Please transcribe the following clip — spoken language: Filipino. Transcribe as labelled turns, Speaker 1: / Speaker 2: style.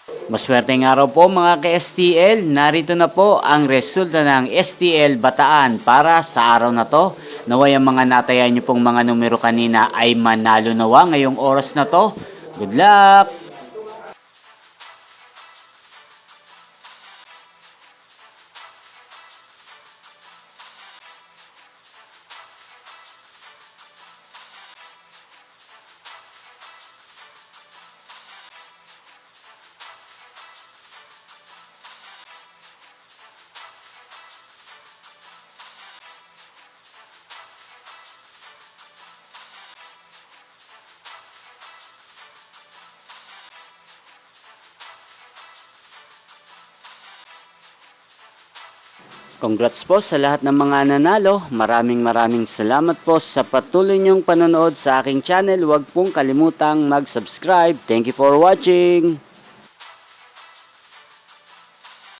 Speaker 1: Maswerteng araw po mga ka-STL. Narito na po ang resulta ng STL Bataan para sa araw na to. Naway ang mga natayan nyo pong mga numero kanina ay manalo nawa ngayong oras na to. Good luck! Congrats po sa lahat ng mga nanalo. Maraming salamat po sa patuloy niyong panonood sa aking channel. Huwag pong kalimutang mag-subscribe. Thank you for watching.